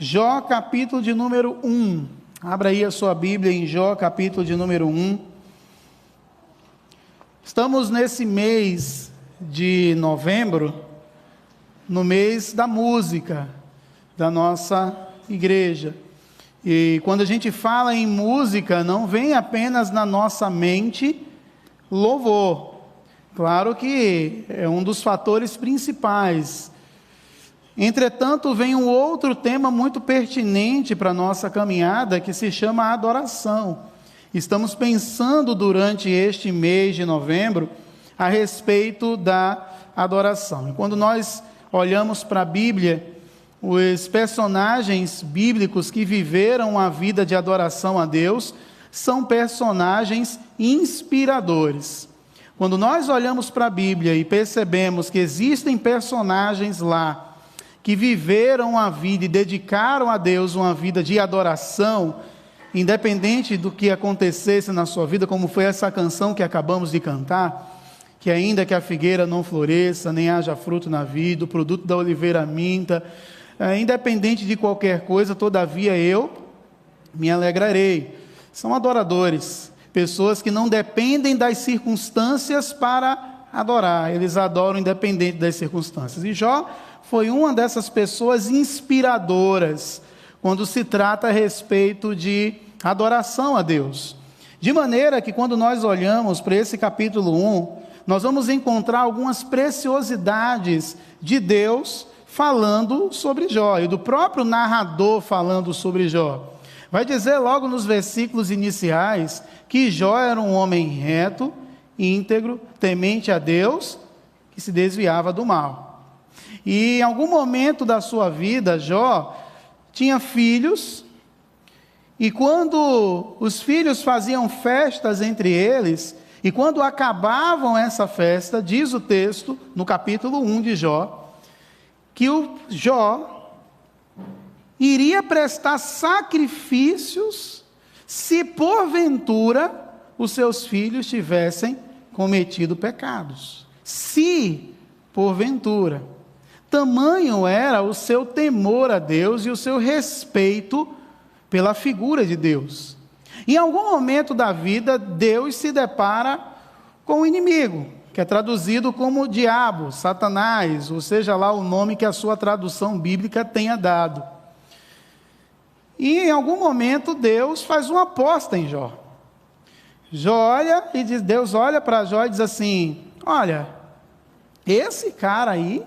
Jó, capítulo de número 1. Abra aí a sua Bíblia em Jó, capítulo de número 1. Estamos nesse mês de novembro, no mês da música da nossa igreja. E quando a gente fala em música, não vem apenas na nossa mente louvor. Claro que é um dos fatores principais. Entretanto, vem um outro tema muito pertinente para a nossa caminhada, que se chama adoração. Estamos pensando durante este mês de novembro a respeito da adoração. E quando nós olhamos para a Bíblia, os personagens bíblicos que viveram a vida de adoração a Deus são personagens inspiradores. Quando nós olhamos para a Bíblia e percebemos que existem personagens lá que viveram a vida e dedicaram a Deus uma vida de adoração, independente do que acontecesse na sua vida, como foi essa canção que acabamos de cantar, que ainda que a figueira não floresça, nem haja fruto na vida, o produto da oliveira minta, independente de qualquer coisa, todavia eu me alegrarei. São adoradores, pessoas que não dependem das circunstâncias para adorar, eles adoram independente das circunstâncias. E Jó foi uma dessas pessoas inspiradoras quando se trata a respeito de adoração a Deus. De maneira que quando nós olhamos para esse capítulo 1, nós vamos encontrar algumas preciosidades de Deus falando sobre Jó, e do próprio narrador falando sobre Jó. Vai dizer logo nos versículos iniciais que Jó era um homem reto, íntegro, temente a Deus, que se desviava do mal. E em algum momento da sua vida, Jó tinha filhos, e quando os filhos faziam festas entre eles, e quando acabavam essa festa, diz o texto, no capítulo 1 de Jó, que o Jó iria prestar sacrifícios se porventura os seus filhos tivessem cometido pecados. Se porventura. Tamanho era o seu temor a Deus e o seu respeito pela figura de Deus. Em algum momento da vida, Deus se depara com o inimigo, que é traduzido como diabo, Satanás, ou seja lá o nome que a sua tradução bíblica tenha dado. E em algum momento Deus faz uma aposta em Jó. Deus olha para Jó e diz assim: olha, esse cara aí,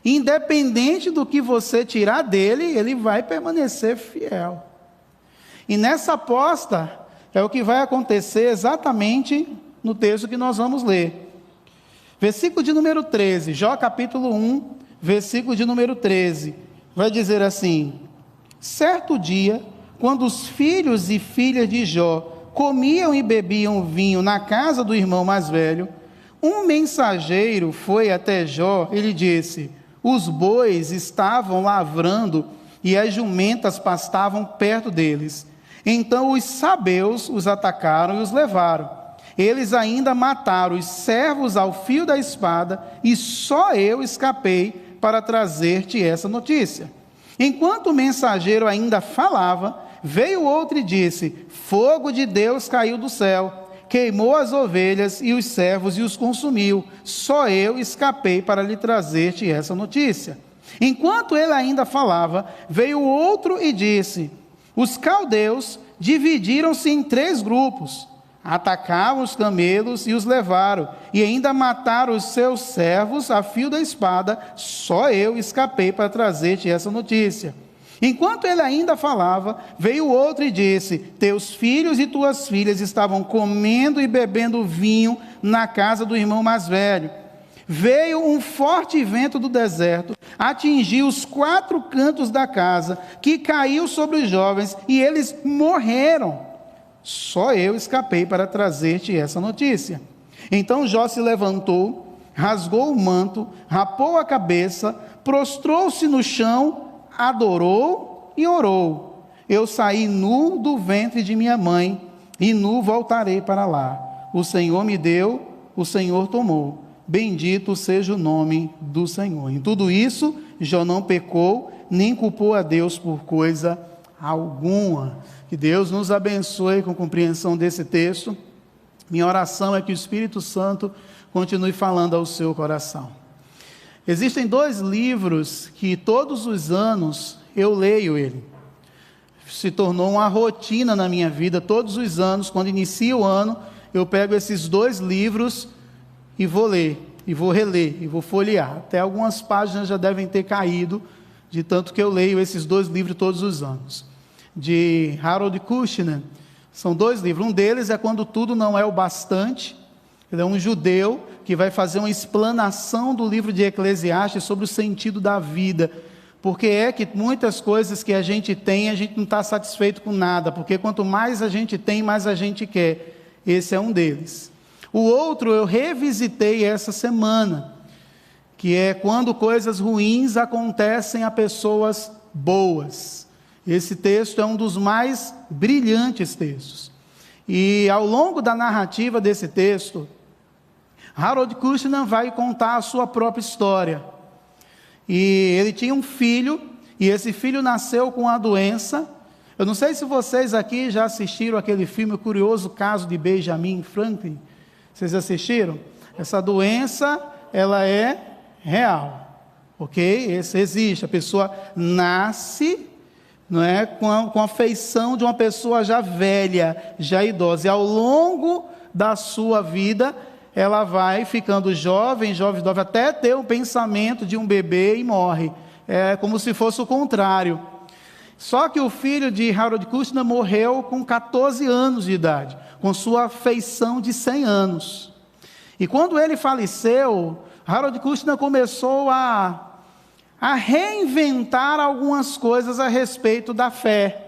independente do que você tirar dele, ele vai permanecer fiel. E nessa aposta é o que vai acontecer exatamente no texto que nós vamos ler. Versículo de número 13, Jó capítulo 1, versículo de número 13, vai dizer assim: certo dia, quando os filhos e filhas de Jó comiam e bebiam vinho na casa do irmão mais velho, um mensageiro foi até Jó e lhe disse: os bois estavam lavrando e as jumentas pastavam perto deles. Então os sabeus os atacaram e os levaram. Eles ainda mataram os servos ao fio da espada, e só eu escapei para trazer-te essa notícia. Enquanto o mensageiro ainda falava, veio outro e disse: fogo de Deus caiu do céu, queimou as ovelhas e os servos e os consumiu. Só eu escapei para lhe trazer-te essa notícia. Enquanto ele ainda falava, veio outro e disse: os caldeus dividiram-se em 3 grupos, atacaram os camelos e os levaram, e ainda mataram os seus servos a fio da espada. Só eu escapei para trazer-te essa notícia. Enquanto ele ainda falava, veio outro e disse: teus filhos e tuas filhas estavam comendo e bebendo vinho na casa do irmão mais velho. Veio um forte vento do deserto, atingiu os 4 cantos da casa, que caiu sobre os jovens, e eles morreram. Só eu escapei para trazer-te essa notícia. Então Jó se levantou, rasgou o manto, rapou a cabeça, prostrou-se no chão, adorou e orou: eu saí nu do ventre de minha mãe, e nu voltarei para lá. O Senhor me deu, o Senhor tomou. Bendito seja o nome do Senhor. Em tudo isso, Jó não pecou, nem culpou a Deus por coisa alguma. Que Deus nos abençoe com a compreensão desse texto. Minha oração é que o Espírito Santo continue falando ao seu coração. Existem 2 livros que todos os anos eu leio ele. Se tornou uma rotina na minha vida. Todos os anos, quando inicia o ano, eu pego esses 2 livros e vou ler, e vou reler, e vou folhear. Até algumas páginas já devem ter caído, de tanto que eu leio esses 2 livros todos os anos. De Harold Kushner, são 2 livros. Um deles é Quando Tudo Não É o Bastante. Ele é um judeu que vai fazer uma explanação do livro de Eclesiastes sobre o sentido da vida. Porque é que muitas coisas que a gente tem, a gente não está satisfeito com nada, porque quanto mais a gente tem, mais a gente quer. Esse é um deles. O outro eu revisitei essa semana, que é Quando Coisas Ruins Acontecem a Pessoas Boas. Esse texto é um dos mais brilhantes textos. E ao longo da narrativa desse texto, Harold Kushner vai contar a sua própria história. E ele tinha um filho, e esse filho nasceu com a doença. Eu não sei se vocês aqui já assistiram aquele filme, O Curioso Caso de Benjamin Franklin. Vocês assistiram? Essa doença, ela é real, ok? Esse existe. A pessoa nasce, não é, com a feição de uma pessoa já velha, já idosa. E ao longo da sua vida, ela vai ficando jovem, até ter o pensamento de um bebê e morre. É como se fosse o contrário. Só que o filho de Harold Kushner morreu com 14 anos de idade, com sua feição de 100 anos. E quando ele faleceu, Harold Kushner começou a reinventar algumas coisas a respeito da fé.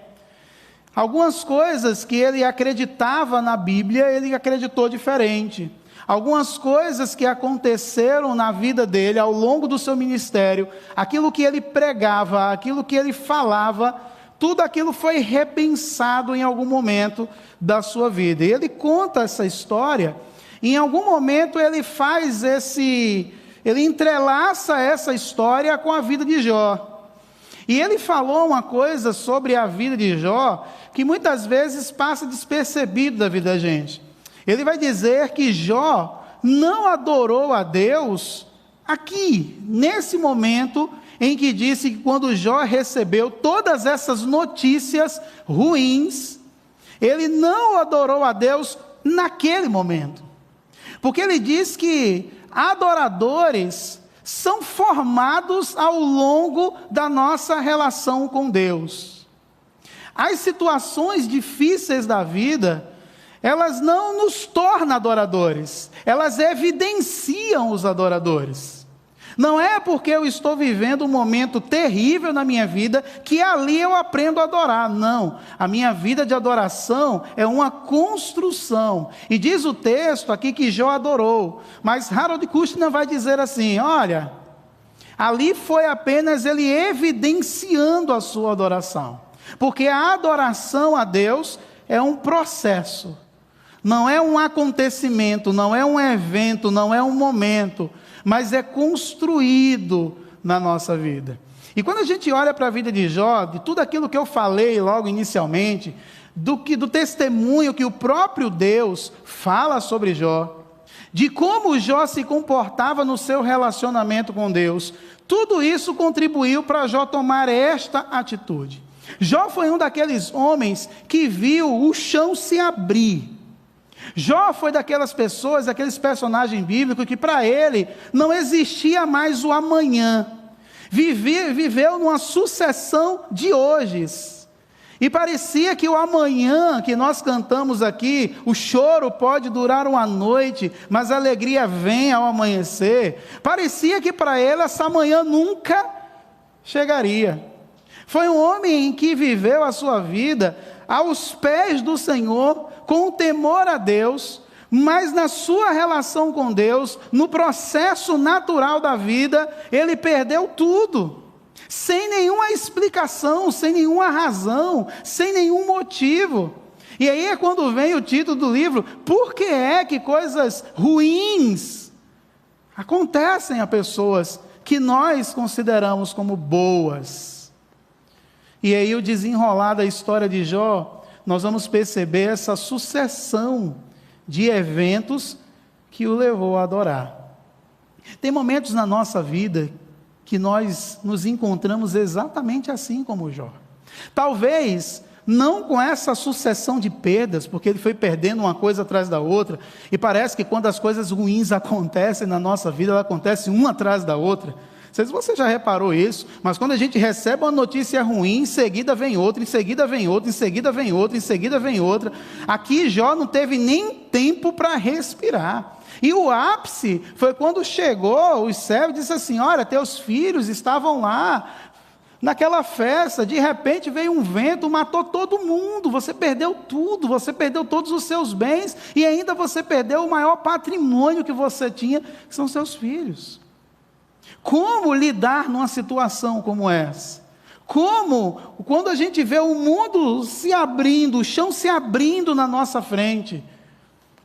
Algumas coisas que ele acreditava na Bíblia, ele acreditou diferente. Algumas coisas que aconteceram na vida dele ao longo do seu ministério, aquilo que ele pregava, aquilo que ele falava, tudo aquilo foi repensado em algum momento da sua vida. E ele conta essa história, em algum momento ele entrelaça essa história com a vida de Jó. E ele falou uma coisa sobre a vida de Jó, que muitas vezes passa despercebido da vida da gente. Ele vai dizer que Jó não adorou a Deus aqui, nesse momento em que disse que quando Jó recebeu todas essas notícias ruins, ele não adorou a Deus naquele momento. Porque ele diz que adoradores são formados ao longo da nossa relação com Deus. As situações difíceis da vida, elas não nos tornam adoradores, elas evidenciam os adoradores. Não é porque eu estou vivendo um momento terrível na minha vida, que ali eu aprendo a adorar. Não, a minha vida de adoração é uma construção. E diz o texto aqui que Jó adorou, mas Harold Kushner vai dizer assim, olha, ali foi apenas ele evidenciando a sua adoração. Porque a adoração a Deus é um processo. Não é um acontecimento, não é um evento, não é um momento, mas é construído na nossa vida. E quando a gente olha para a vida de Jó, de tudo aquilo que eu falei logo inicialmente, do testemunho que o próprio Deus fala sobre Jó, de como Jó se comportava no seu relacionamento com Deus, tudo isso contribuiu para Jó tomar esta atitude. Jó foi um daqueles homens que viu o chão se abrir. Jó foi daquelas pessoas, daqueles personagens bíblicos que para ele não existia mais o amanhã. Viveu numa sucessão de hojes. E parecia que o amanhã que nós cantamos aqui, o choro pode durar uma noite, mas a alegria vem ao amanhecer. Parecia que para ele essa manhã nunca chegaria. Foi um homem que viveu a sua vida aos pés do Senhor, com temor a Deus, mas na sua relação com Deus, no processo natural da vida, ele perdeu tudo, sem nenhuma explicação, sem nenhuma razão, sem nenhum motivo. E aí é quando vem o título do livro, por que é que coisas ruins acontecem a pessoas que nós consideramos como boas? E aí o desenrolar da história de Jó, nós vamos perceber essa sucessão de eventos que o levou a adorar. Tem momentos na nossa vida que nós nos encontramos exatamente assim como Jó. Talvez não com essa sucessão de perdas, porque ele foi perdendo uma coisa atrás da outra, e parece que quando as coisas ruins acontecem na nossa vida, elas acontecem uma atrás da outra. Não sei se você já reparou isso, mas quando a gente recebe uma notícia ruim, em seguida vem outra, em seguida vem outra, em seguida vem outra, em seguida vem outra. Aqui Jó não teve nem tempo para respirar. E o ápice foi quando chegou os servos e disse assim: olha, teus filhos estavam lá naquela festa, de repente veio um vento, matou todo mundo, você perdeu tudo, você perdeu todos os seus bens, e ainda você perdeu o maior patrimônio que você tinha, que são seus filhos. Como lidar numa situação como essa? Como, quando a gente vê o mundo se abrindo, o chão se abrindo na nossa frente,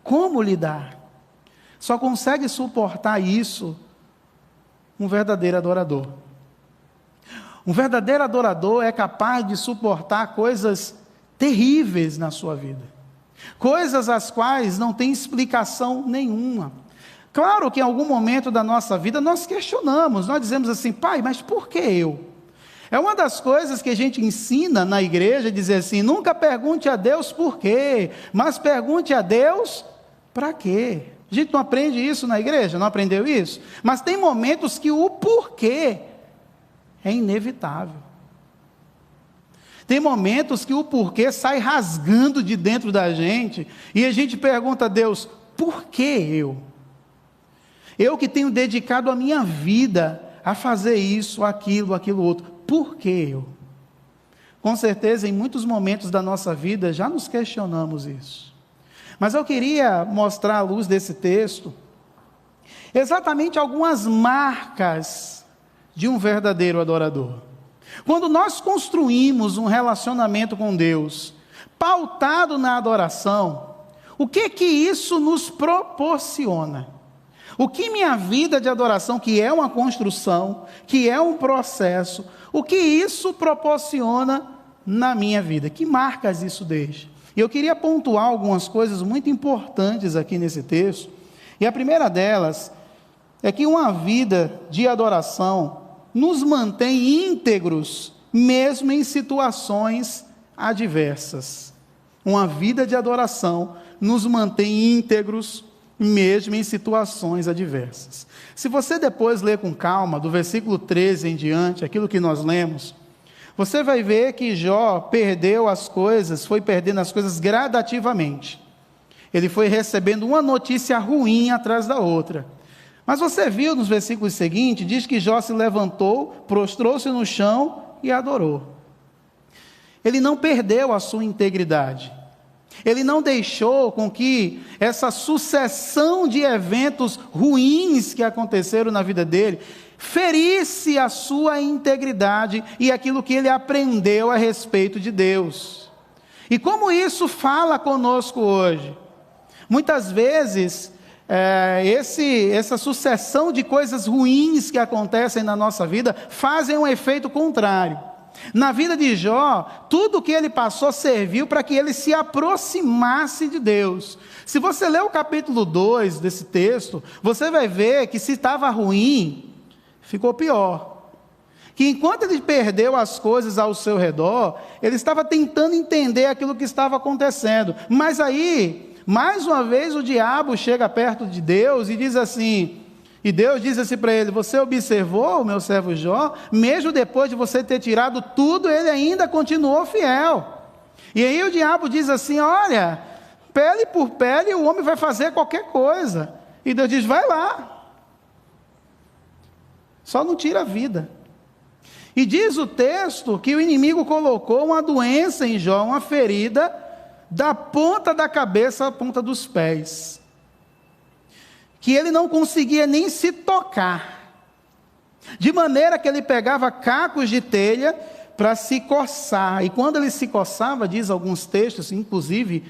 como lidar? Só consegue suportar isso um verdadeiro adorador. Um verdadeiro adorador é capaz de suportar coisas terríveis na sua vida, coisas as quais não tem explicação nenhuma. Claro que em algum momento da nossa vida nós questionamos, nós dizemos assim: pai, mas por que eu? É uma das coisas que a gente ensina na igreja, dizer assim: nunca pergunte a Deus por quê, mas pergunte a Deus para quê. A gente não aprende isso na igreja, não aprendeu isso? Mas tem momentos que o porquê é inevitável. Tem momentos que o porquê sai rasgando de dentro da gente, e a gente pergunta a Deus: por que eu? Eu que tenho dedicado a minha vida a fazer isso, aquilo outro, por que eu? Com certeza, em muitos momentos da nossa vida, já nos questionamos isso. Mas eu queria mostrar à luz desse texto, exatamente algumas marcas de um verdadeiro adorador. Quando nós construímos um relacionamento com Deus, pautado na adoração, o que isso nos proporciona? O que minha vida de adoração, que é uma construção, que é um processo, o que isso proporciona na minha vida? Que marcas isso deixa? E eu queria pontuar algumas coisas muito importantes aqui nesse texto. E a primeira delas é que uma vida de adoração nos mantém íntegros, mesmo em situações adversas. Uma vida de adoração nos mantém íntegros, mesmo em situações adversas. Se você depois ler com calma, do versículo 13 em diante, aquilo que nós lemos, você vai ver que Jó perdeu as coisas, foi perdendo as coisas gradativamente. Ele foi recebendo uma notícia ruim atrás da outra. Mas você viu nos versículos seguintes, diz que Jó se levantou, prostrou-se no chão e adorou. Ele não perdeu a sua integridade. Ele não deixou com que essa sucessão de eventos ruins que aconteceram na vida dele ferisse a sua integridade e aquilo que ele aprendeu a respeito de Deus. E como isso fala conosco hoje? Muitas vezes, essa sucessão de coisas ruins que acontecem na nossa vida fazem um efeito contrário. Na vida de Jó, tudo o que ele passou serviu para que ele se aproximasse de Deus. Se você ler o capítulo 2 desse texto, você vai ver que se estava ruim, ficou pior. Que enquanto ele perdeu as coisas ao seu redor, ele estava tentando entender aquilo que estava acontecendo. Mas aí, mais uma vez o diabo chega perto de Deus e diz assim... E Deus diz assim para ele: você observou o meu servo Jó? Mesmo depois de você ter tirado tudo, ele ainda continuou fiel. E aí o diabo diz assim: olha, pele por pele o homem vai fazer qualquer coisa. E Deus diz: vai lá, só não tira a vida. E diz o texto que o inimigo colocou uma doença em Jó, uma ferida, da ponta da cabeça à ponta dos pés, que ele não conseguia nem se tocar, de maneira que ele pegava cacos de telha para se coçar, e quando ele se coçava, diz alguns textos, inclusive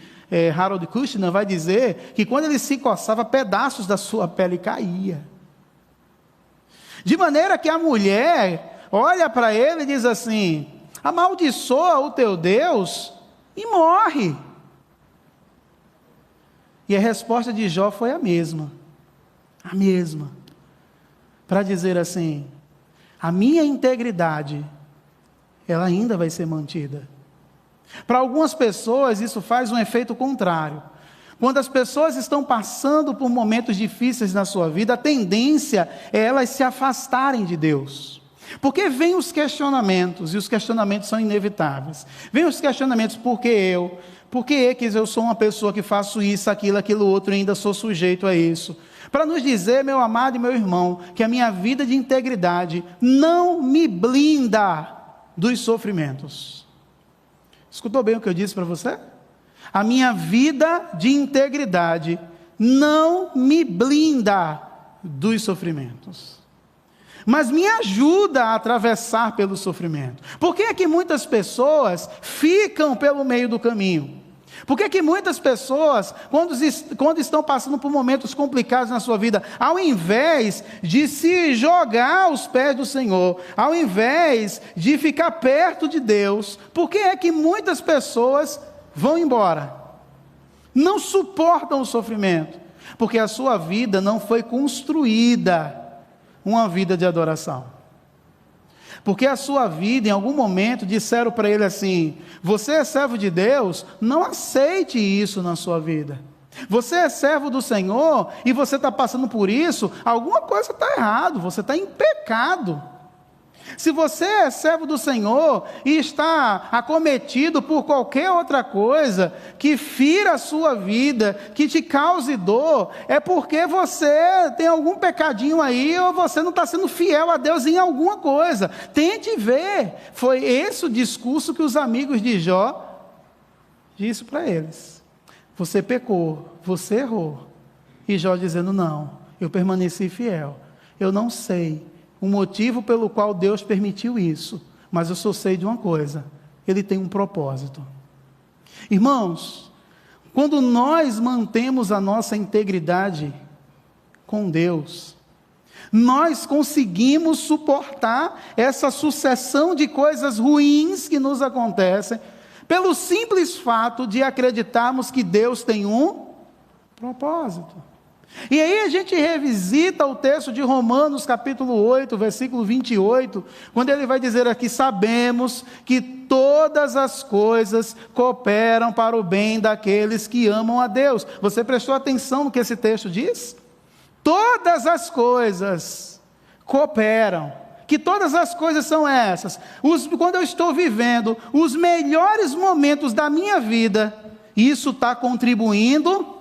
Harold Kushner vai dizer, que quando ele se coçava, pedaços da sua pele caía, de maneira que a mulher olha para ele e diz assim: amaldiçoa o teu Deus e morre. E a resposta de Jó foi a mesma, para dizer assim: a minha integridade, ela ainda vai ser mantida. Para algumas pessoas isso faz um efeito contrário. Quando as pessoas estão passando por momentos difíceis na sua vida, a tendência é elas se afastarem de Deus. Porque vem os questionamentos, e os questionamentos são inevitáveis. Vem os questionamentos: por que eu? Por que eu sou uma pessoa que faço isso, aquilo outro, e ainda sou sujeito a isso? Para nos dizer, meu amado e meu irmão, que a minha vida de integridade não me blinda dos sofrimentos. Escutou bem o que eu disse para você? A minha vida de integridade não me blinda dos sofrimentos, mas me ajuda a atravessar pelo sofrimento. Por que é que muitas pessoas ficam pelo meio do caminho? Por que é que muitas pessoas, quando estão passando por momentos complicados na sua vida, ao invés de se jogar aos pés do Senhor, ao invés de ficar perto de Deus, por que é que muitas pessoas vão embora? Não suportam o sofrimento, porque a sua vida não foi construída uma vida de adoração. Porque a sua vida, em algum momento, disseram para ele assim: você é servo de Deus, não aceite isso na sua vida. Você é servo do Senhor e você está passando por isso, alguma coisa está errado, você está em pecado. Se você é servo do Senhor e está acometido por qualquer outra coisa que fira a sua vida, que te cause dor, é porque você tem algum pecadinho aí, ou você não está sendo fiel a Deus em alguma coisa. Tente ver. Foi esse o discurso que os amigos de Jó disse para eles: você pecou, você errou. E Jó dizendo: não, eu permaneci fiel. Eu não sei o motivo pelo qual Deus permitiu isso, mas eu só sei de uma coisa: Ele tem um propósito. Irmãos, quando nós mantemos a nossa integridade com Deus, nós conseguimos suportar essa sucessão de coisas ruins que nos acontecem, pelo simples fato de acreditarmos que Deus tem um propósito. E aí a gente revisita o texto de Romanos capítulo 8, versículo 28, quando ele vai dizer aqui: sabemos que todas as coisas cooperam para o bem daqueles que amam a Deus. Você prestou atenção no que esse texto diz? Todas as coisas cooperam. Que todas as coisas são essas? Quando eu estou vivendo os melhores momentos da minha vida, isso está contribuindo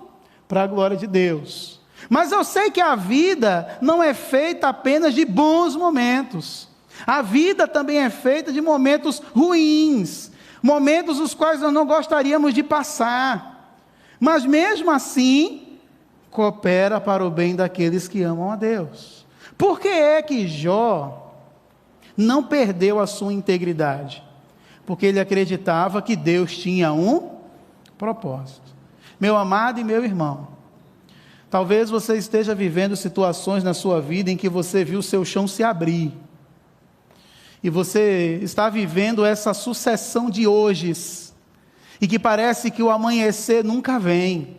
para a glória de Deus. Mas eu sei que a vida não é feita apenas de bons momentos. A vida também é feita de momentos ruins, momentos os quais nós não gostaríamos de passar. Mas mesmo assim, coopera para o bem daqueles que amam a Deus. Por que é que Jó não perdeu a sua integridade? Porque ele acreditava que Deus tinha um propósito. Meu amado e meu irmão, talvez você esteja vivendo situações na sua vida em que você viu o seu chão se abrir. E você está vivendo essa sucessão de hojes. E que parece que o amanhecer nunca vem.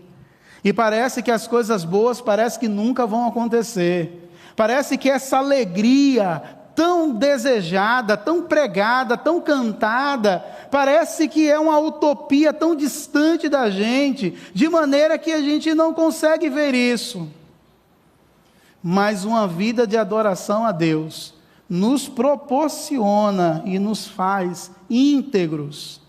E parece que as coisas boas parece que nunca vão acontecer. Parece que essa alegria tão desejada, tão pregada, tão cantada, parece que é uma utopia tão distante da gente, de maneira que a gente não consegue ver isso. Mas uma vida de adoração a Deus nos proporciona e nos faz íntegros,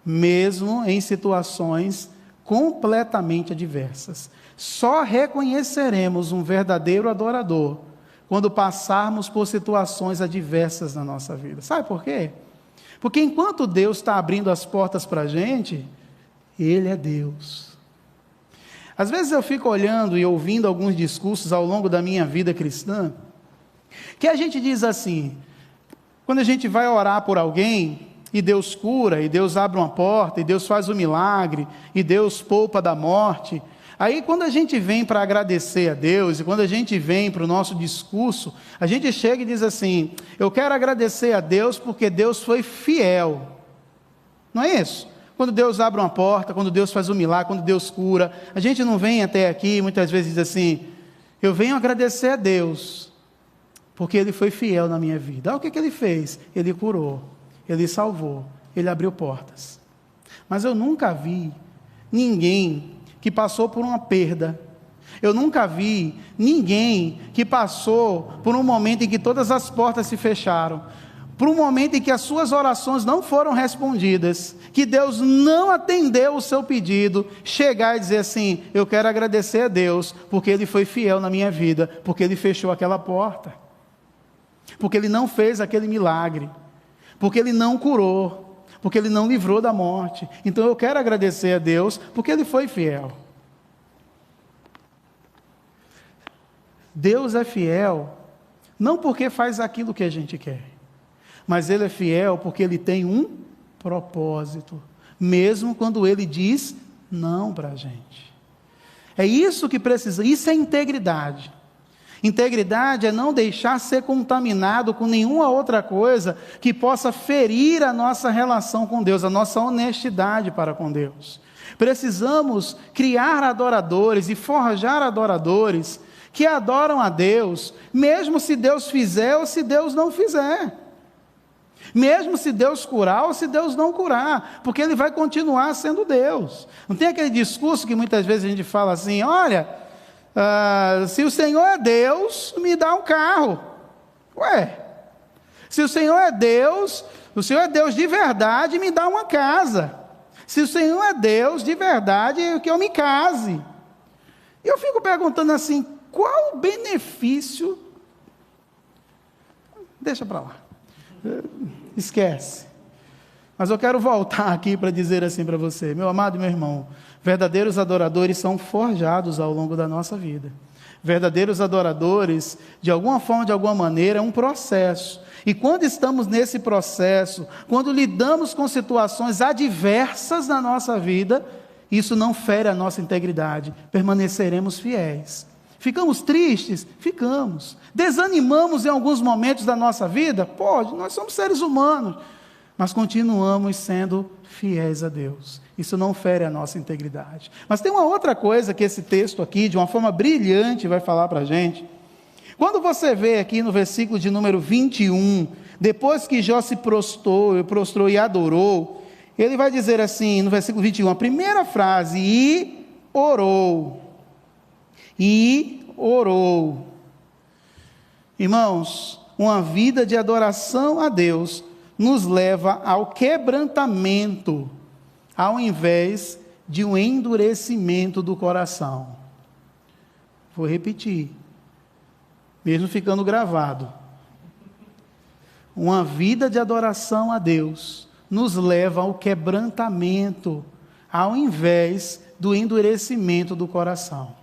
mesmo em situações completamente adversas. Só reconheceremos um verdadeiro adorador quando passarmos por situações adversas na nossa vida. Sabe por quê? Porque enquanto Deus está abrindo as portas para a gente, Ele é Deus. Às vezes eu fico olhando e ouvindo alguns discursos ao longo da minha vida cristã, que a gente diz assim, quando a gente vai orar por alguém, e Deus cura, e Deus abre uma porta, e Deus faz um milagre, e Deus poupa da morte, Aí quando a gente vem para agradecer a Deus, e quando a gente vem para o nosso discurso, a gente chega e diz assim: eu quero agradecer a Deus porque Deus foi fiel. Não é isso? Quando Deus abre uma porta, quando Deus faz um milagre, quando Deus cura, a gente não vem até aqui, muitas vezes diz assim: eu venho agradecer a Deus, porque Ele foi fiel na minha vida. O que Ele fez? Ele curou, Ele salvou, Ele abriu portas. Mas eu nunca vi ninguém que passou por uma perda, eu nunca vi ninguém que passou por um momento em que todas as portas se fecharam, por um momento em que as suas orações não foram respondidas, que Deus não atendeu o seu pedido, chegar e dizer assim: eu quero agradecer a Deus, porque Ele foi fiel na minha vida, porque Ele fechou aquela porta, porque Ele não fez aquele milagre, porque Ele não curou, porque Ele não livrou da morte. Então eu quero agradecer a Deus, porque Ele foi fiel. Deus é fiel, não porque faz aquilo que a gente quer, mas Ele é fiel porque Ele tem um propósito, mesmo quando Ele diz não para a gente. É isso que precisa, isso é integridade. Integridade é não deixar ser contaminado com nenhuma outra coisa que possa ferir a nossa relação com Deus, a nossa honestidade para com Deus. Precisamos criar adoradores e forjar adoradores que adoram a Deus, mesmo se Deus fizer ou se Deus não fizer. Mesmo se Deus curar ou se Deus não curar, porque Ele vai continuar sendo Deus. Não tem aquele discurso que muitas vezes a gente fala assim: olha, se o Senhor é Deus, me dá um carro. Ué, se o Senhor é Deus de verdade, me dá uma casa. Se o Senhor é Deus de verdade, que eu me case. E eu fico perguntando assim: qual o benefício? Deixa para lá, esquece. Mas eu quero voltar aqui para dizer assim para você: meu amado e meu irmão, verdadeiros adoradores são forjados ao longo da nossa vida. Verdadeiros adoradores, de alguma forma, de alguma maneira, é um processo. E quando estamos nesse processo, quando lidamos com situações adversas na nossa vida, isso não fere a nossa integridade, permaneceremos fiéis. Ficamos tristes? Ficamos. Desanimamos em alguns momentos da nossa vida? Pode, nós somos seres humanos, mas continuamos sendo fiéis a Deus. Isso não fere a nossa integridade. Mas tem uma outra coisa que esse texto aqui, de uma forma brilhante, vai falar para a gente. Quando você vê aqui no versículo de número 21, depois que Jó se prostrou e adorou, ele vai dizer assim, no versículo 21, a primeira frase: e orou. E orou. Irmãos, uma vida de adoração a Deus nos leva ao quebrantamento, ao invés de um endurecimento do coração. Vou repetir, mesmo ficando gravado. Uma vida de adoração a Deus nos leva ao quebrantamento, ao invés do endurecimento do coração.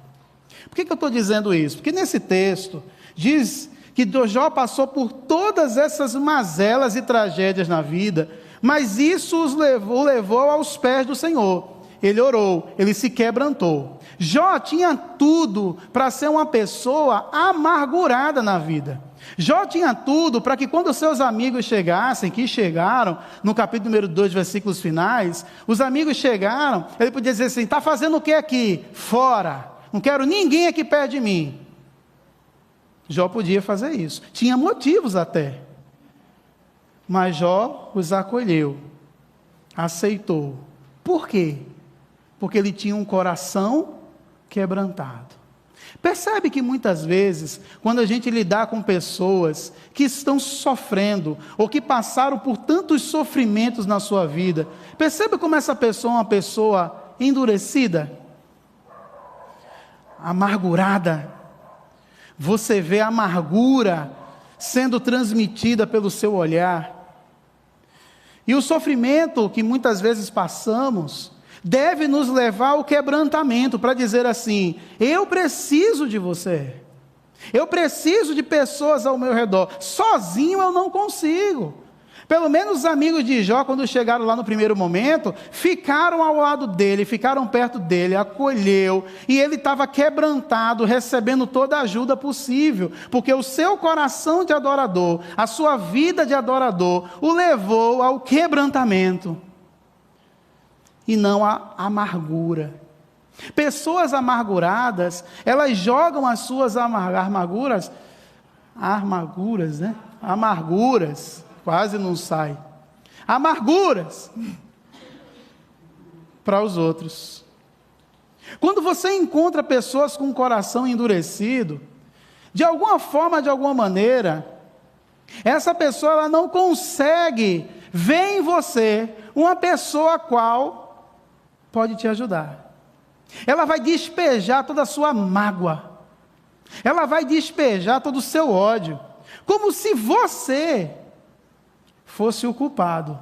Por que eu estou dizendo isso? Porque nesse texto diz que Jó passou por todas essas mazelas e tragédias na vida, mas isso o levou aos pés do Senhor. Ele orou, ele se quebrantou. Jó tinha tudo para ser uma pessoa amargurada na vida. Jó tinha tudo para que quando seus amigos chegassem, que chegaram, no capítulo número 2, versículos finais, os amigos chegaram, ele podia dizer assim: está fazendo o que aqui? Fora, não quero ninguém aqui perto de mim. Jó podia fazer isso, tinha motivos até, mas Jó os acolheu, aceitou. Por quê? Porque ele tinha um coração quebrantado. Percebe que muitas vezes, quando a gente lidar com pessoas que estão sofrendo, ou que passaram por tantos sofrimentos na sua vida, percebe como essa pessoa é uma pessoa endurecida, amargurada. Você vê a amargura sendo transmitida pelo seu olhar. E o sofrimento que muitas vezes passamos deve nos levar ao quebrantamento, para dizer assim: eu preciso de você, eu preciso de pessoas ao meu redor, sozinho eu não consigo. Pelo menos os amigos de Jó, quando chegaram lá no primeiro momento, ficaram ao lado dele, ficaram perto dele, acolheu, e ele estava quebrantado, recebendo toda a ajuda possível, porque o seu coração de adorador, a sua vida de adorador, o levou ao quebrantamento, e não à amargura. Pessoas amarguradas, elas jogam as suas amarguras, quase não sai, amarguras para os outros. Quando você encontra pessoas com o coração endurecido, de alguma forma, de alguma maneira, essa pessoa ela não consegue ver em você uma pessoa a qual pode te ajudar. Ela vai despejar toda a sua mágoa, ela vai despejar todo o seu ódio, como se você fosse o culpado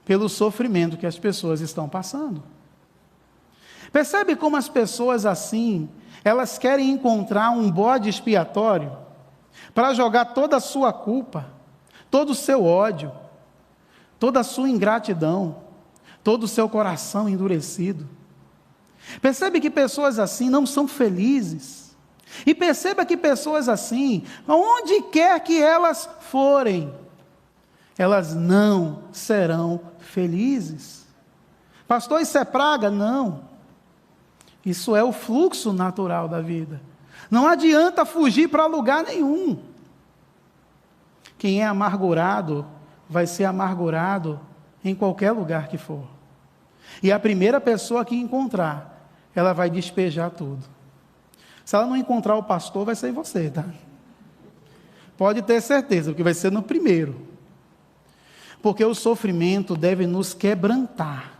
pelo sofrimento que as pessoas estão passando. Percebe como as pessoas assim, elas querem encontrar um bode expiatório para jogar toda a sua culpa, todo o seu ódio, toda a sua ingratidão, todo o seu coração endurecido. Percebe que pessoas assim não são felizes. E perceba que pessoas assim, onde quer que elas forem, elas não serão felizes. Pastor, isso é praga? Não. Isso é o fluxo natural da vida. Não adianta fugir para lugar nenhum. Quem é amargurado, vai ser amargurado em qualquer lugar que for. E a primeira pessoa que encontrar, ela vai despejar tudo. Se ela não encontrar o pastor, vai ser você, tá? Pode ter certeza, porque vai ser no primeiro. Porque o sofrimento deve nos quebrantar.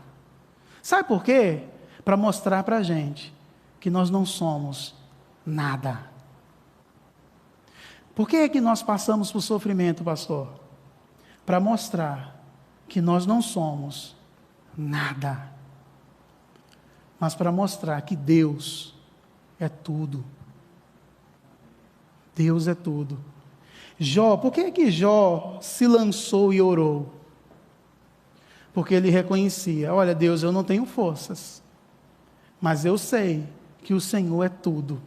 Sabe por quê? Para mostrar para a gente que nós não somos nada. Por que é que nós passamos por sofrimento, pastor? Para mostrar que nós não somos nada. Mas para mostrar que Deus é tudo. Deus é tudo. Jó, por que é que Jó se lançou e orou? Porque ele reconhecia, olha Deus, eu não tenho forças, mas eu sei que o Senhor é tudo.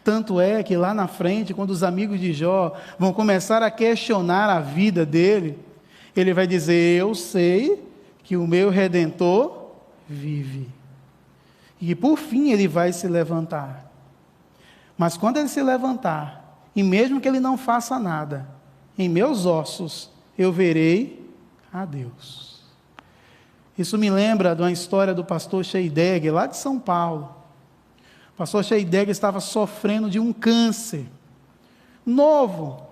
Tanto é que lá na frente, quando os amigos de Jó vão começar a questionar a vida dele, ele vai dizer, eu sei que o meu Redentor vive. E por fim ele vai se levantar. Mas quando ele se levantar, e mesmo que ele não faça nada, em meus ossos eu verei a Deus. Isso me lembra de uma história do pastor Scheidegger, lá de São Paulo. O pastor Scheidegger estava sofrendo de um câncer, novo,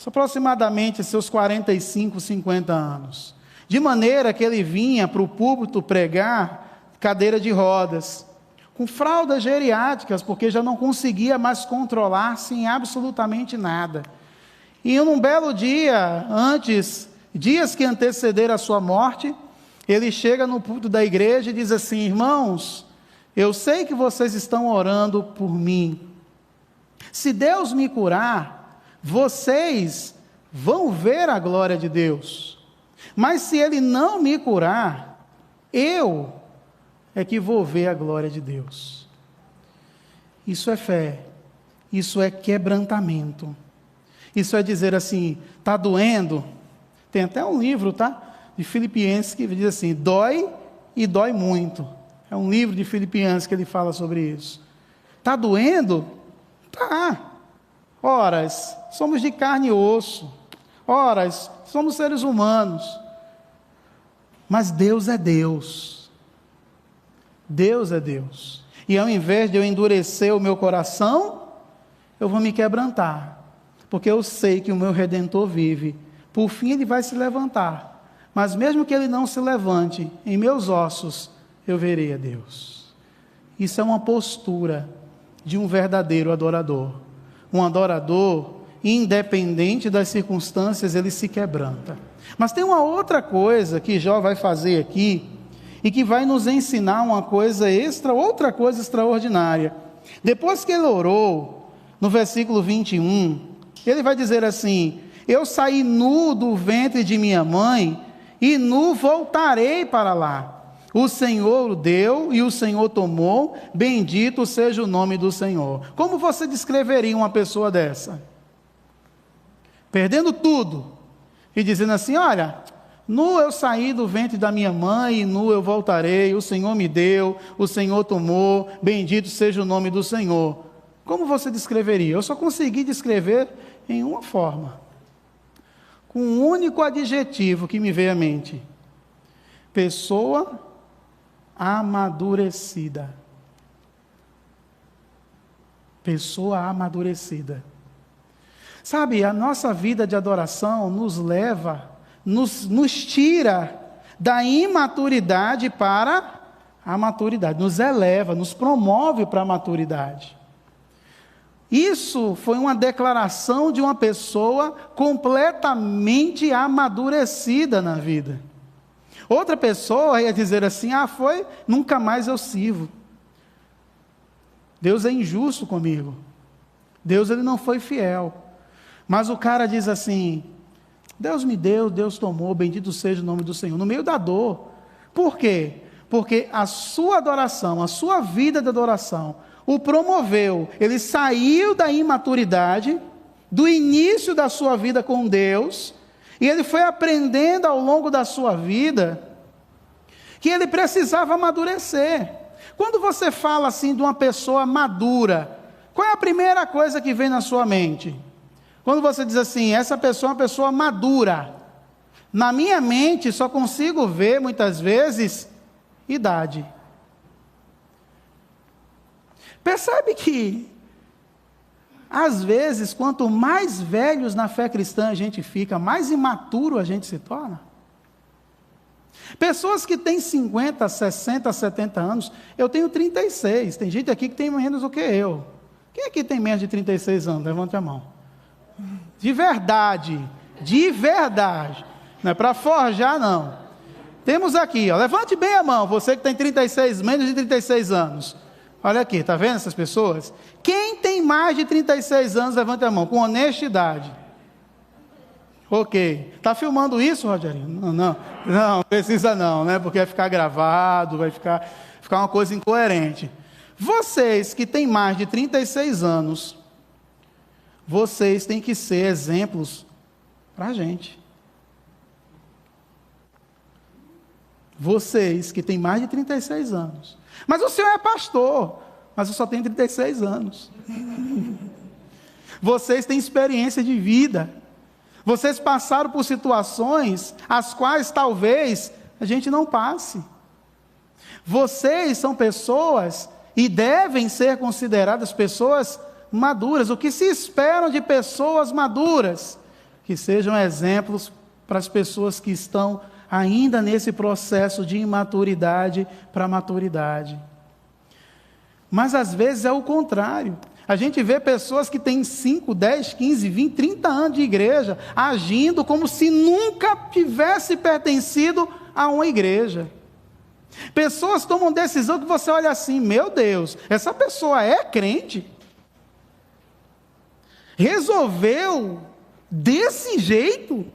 aproximadamente seus 45, 50 anos. De maneira que ele vinha para o púlpito pregar cadeira de rodas, com fraldas geriátricas, porque já não conseguia mais controlar-se em absolutamente nada. E num belo dia, dias que antecederam a sua morte, ele chega no púlpito da igreja e diz assim, irmãos, eu sei que vocês estão orando por mim. Se Deus me curar, vocês vão ver a glória de Deus. Mas se Ele não me curar, eu é que vou ver a glória de Deus. Isso é fé, isso é quebrantamento. Isso é dizer assim, está doendo? Tem até um livro, tá? De Filipenses que diz assim, dói e dói muito. É um livro de Filipenses que ele fala sobre isso. Está doendo? Tá. Horas, somos de carne e osso. Horas, somos seres humanos. Mas Deus é Deus. Deus é Deus. E ao invés de eu endurecer o meu coração, eu vou me quebrantar. Porque eu sei que o meu Redentor vive. Por fim ele vai se levantar. Mas mesmo que ele não se levante, em meus ossos, eu verei a Deus. Isso é uma postura de um verdadeiro adorador. Um adorador, independente das circunstâncias, ele se quebranta. Mas tem uma outra coisa que Jó vai fazer aqui, e que vai nos ensinar outra coisa extraordinária. Depois que ele orou, no versículo 21, ele vai dizer assim, eu saí nu do ventre de minha mãe, e nu voltarei para lá. O Senhor deu e o Senhor tomou, bendito seja o nome do Senhor. Como você descreveria uma pessoa dessa? Perdendo tudo, e dizendo assim, olha, nu eu saí do ventre da minha mãe, e nu eu voltarei, o Senhor me deu, o Senhor tomou, bendito seja o nome do Senhor. Como você descreveria? Eu só consegui descrever em uma forma, com um único adjetivo que me veio à mente: pessoa amadurecida. Pessoa amadurecida. Sabe, a nossa vida de adoração nos leva, nos tira da imaturidade para a maturidade, nos eleva, nos promove para a maturidade. Isso foi uma declaração de uma pessoa completamente amadurecida na vida. Outra pessoa ia dizer assim, nunca mais eu sirvo. Deus é injusto comigo. Deus, ele não foi fiel. Mas o cara diz assim, Deus me deu, Deus tomou, bendito seja o nome do Senhor, no meio da dor. Por quê? Porque a sua adoração, a sua vida de adoração, o promoveu. Ele saiu da imaturidade, do início da sua vida com Deus, e ele foi aprendendo ao longo da sua vida que ele precisava amadurecer. Quando você fala assim de uma pessoa madura, qual é a primeira coisa que vem na sua mente? Quando você diz assim, essa pessoa é uma pessoa madura, na minha mente só consigo ver muitas vezes idade. Percebe que às vezes, quanto mais velhos na fé cristã a gente fica, mais imaturo a gente se torna. Pessoas que têm 50, 60, 70 anos, eu tenho 36, tem gente aqui que tem menos do que eu. Quem aqui tem menos de 36 anos? Levante a mão. De verdade, não é para forjar não. Temos aqui, levante bem a mão, você que tem 36, menos de 36 anos. Olha aqui, está vendo essas pessoas? Quem tem mais de 36 anos, levante a mão, com honestidade. Ok. Está filmando isso, Rogerinho? Não, precisa não, né? Porque vai ficar gravado, vai ficar uma coisa incoerente. Vocês que têm mais de 36 anos, vocês têm que ser exemplos para a gente. Vocês que têm mais de 36 anos. Mas o senhor é pastor, mas eu só tenho 36 anos. Vocês têm experiência de vida. Vocês passaram por situações as quais talvez a gente não passe. Vocês são pessoas e devem ser consideradas pessoas maduras. O que se espera de pessoas maduras? Que sejam exemplos para as pessoas que estão ainda nesse processo de imaturidade para maturidade. Mas às vezes é o contrário. A gente vê pessoas que têm 5, 10, 15, 20, 30 anos de igreja, agindo como se nunca tivesse pertencido a uma igreja. Pessoas tomam decisão que você olha assim, meu Deus, essa pessoa é crente? Resolveu desse jeito?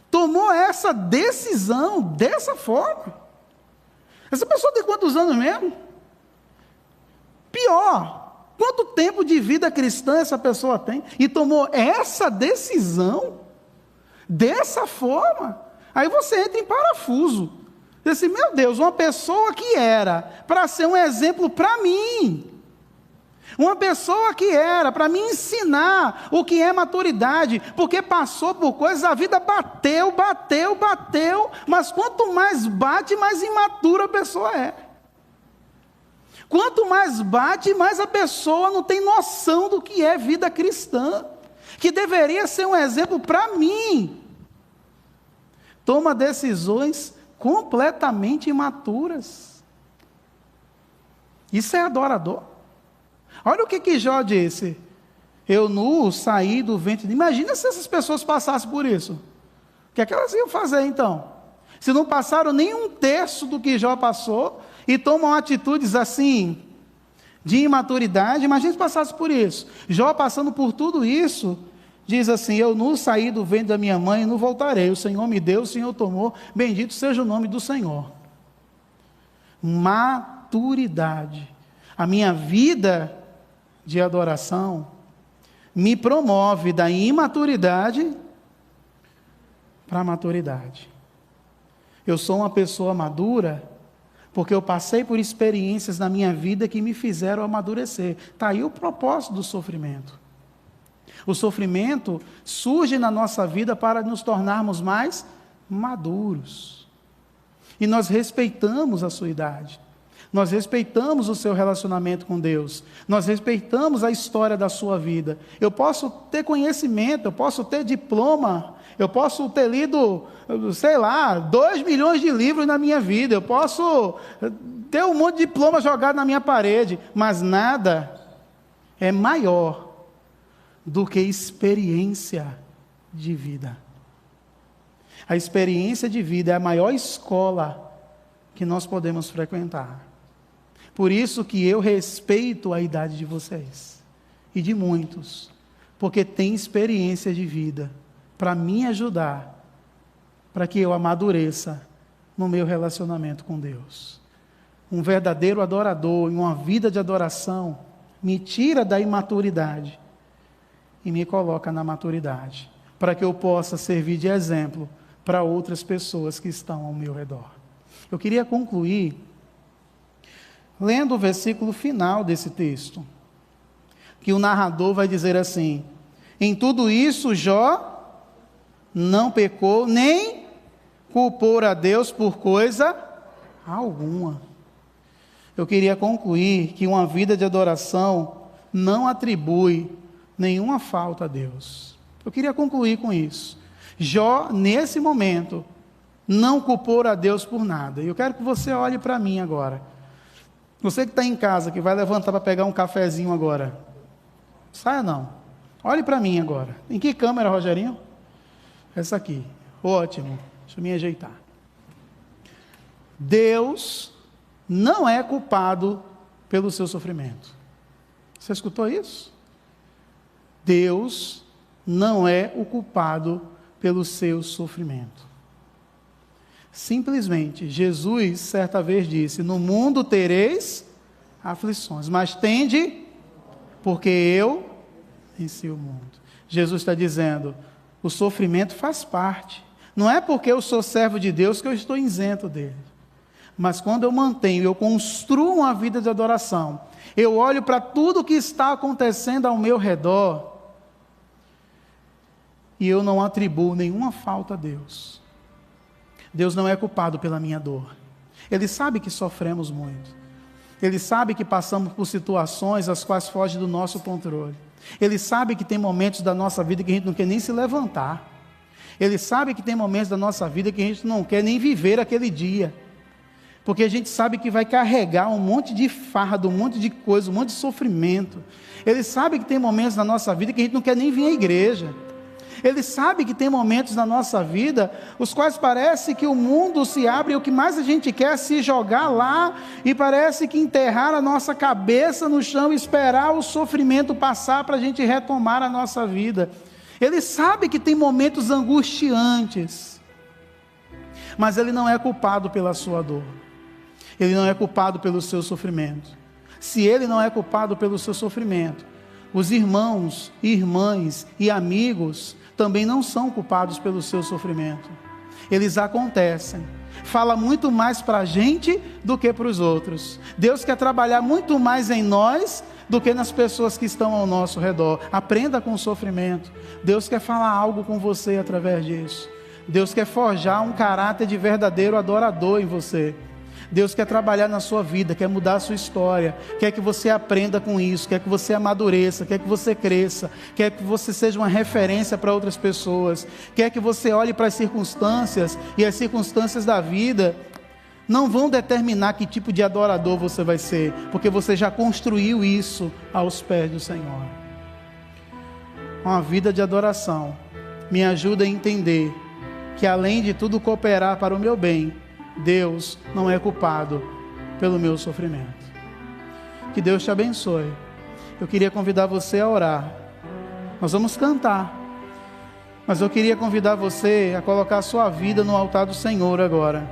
Tomou essa decisão dessa forma? Essa pessoa tem quantos anos mesmo? Pior, quanto tempo de vida cristã essa pessoa tem? E tomou essa decisão dessa forma? Aí você entra em parafuso. Diz assim, meu Deus, uma pessoa que era para ser um exemplo para mim. Uma pessoa que era para me ensinar o que é maturidade, porque passou por coisas, a vida bateu, mas quanto mais bate, mais imatura a pessoa é. Quanto mais bate, mais a pessoa não tem noção do que é vida cristã, que deveria ser um exemplo para mim. Toma decisões completamente imaturas. Isso é adorador. Olha o que Jó disse. Eu nu saí do ventre. Imagina se essas pessoas passassem por isso. O que é que elas iam fazer então? Se não passaram nem um terço do que Jó passou e tomam atitudes assim de imaturidade, imagina se passasse por isso. Jó passando por tudo isso, diz assim: eu nu saí do ventre da minha mãe e não voltarei. O Senhor me deu, o Senhor tomou. Bendito seja o nome do Senhor. Maturidade. A minha vida de adoração me promove da imaturidade para a maturidade. Eu sou uma pessoa madura porque eu passei por experiências na minha vida que me fizeram amadurecer. Está aí o propósito do sofrimento. O sofrimento surge na nossa vida para nos tornarmos mais maduros. E nós respeitamos a sua idade. Nós respeitamos o seu relacionamento com Deus. Nós respeitamos a história da sua vida. Eu posso ter conhecimento, eu posso ter diploma, eu posso ter lido, 2 milhões de livros na minha vida, eu posso ter um monte de diploma jogado na minha parede, mas nada é maior do que experiência de vida. A experiência de vida é a maior escola que nós podemos frequentar. Por isso que eu respeito a idade de vocês e de muitos, porque tem experiência de vida para me ajudar, para que eu amadureça no meu relacionamento com Deus. Um verdadeiro adorador, em uma vida de adoração, me tira da imaturidade e me coloca na maturidade, para que eu possa servir de exemplo para outras pessoas que estão ao meu redor. Eu queria concluir lendo o versículo final desse texto, que o narrador vai dizer assim: em tudo isso Jó não pecou, nem culpou a Deus por coisa alguma. Eu queria concluir que uma vida de adoração não atribui nenhuma falta a Deus. Eu queria concluir com isso. Jó, nesse momento, não culpou a Deus por nada. E eu quero que você olhe para mim agora. Você que está em casa, que vai levantar para pegar um cafezinho agora. Saia não. Olhe para mim agora. Em que câmera, Rogerinho? Essa aqui. Ótimo. Deixa eu me ajeitar. Deus não é culpado pelo seu sofrimento. Você escutou isso? Deus não é o culpado pelo seu sofrimento. Simplesmente, Jesus certa vez disse: no mundo tereis aflições, mas tende, porque eu venci o mundo. Jesus está dizendo, o sofrimento faz parte. Não é porque eu sou servo de Deus que eu estou isento dele. Mas quando eu mantenho, eu construo uma vida de adoração, eu olho para tudo que está acontecendo ao meu redor, e eu não atribuo nenhuma falta a Deus. Deus não é culpado pela minha dor. Ele sabe que sofremos muito. Ele sabe que passamos por situações as quais fogem do nosso controle. Ele sabe que tem momentos da nossa vida que a gente não quer nem se levantar. Ele sabe que tem momentos da nossa vida que a gente não quer nem viver aquele dia. Porque a gente sabe que vai carregar um monte de fardo, um monte de coisa, um monte de sofrimento. Ele sabe que tem momentos na nossa vida que a gente não quer nem vir à igreja. Ele sabe que tem momentos na nossa vida os quais parece que o mundo se abre e o que mais a gente quer é se jogar lá e parece que enterrar a nossa cabeça no chão e esperar o sofrimento passar para a gente retomar a nossa vida. Ele sabe que tem momentos angustiantes, mas ele não é culpado pela sua dor. Ele não é culpado pelo seu sofrimento. Se ele não é culpado pelo seu sofrimento, os irmãos, irmãs e amigos também não são culpados pelo seu sofrimento. Eles acontecem. Fala muito mais para a gente do que para os outros. Deus quer trabalhar muito mais em nós do que nas pessoas que estão ao nosso redor. Aprenda com o sofrimento. Deus quer falar algo com você através disso. Deus quer forjar um caráter de verdadeiro adorador em você. Deus quer trabalhar na sua vida, quer mudar a sua história, quer que você aprenda com isso, quer que você amadureça, quer que você cresça, quer que você seja uma referência para outras pessoas, quer que você olhe para as circunstâncias, e as circunstâncias da vida não vão determinar que tipo de adorador você vai ser, porque você já construiu isso aos pés do Senhor. Uma vida de adoração me ajuda a entender que, além de tudo cooperar para o meu bem, Deus não é culpado pelo meu sofrimento. Que Deus te abençoe. Eu queria convidar você a orar. Nós vamos cantar, Mas eu queria convidar você a colocar a sua vida no altar do Senhor agora.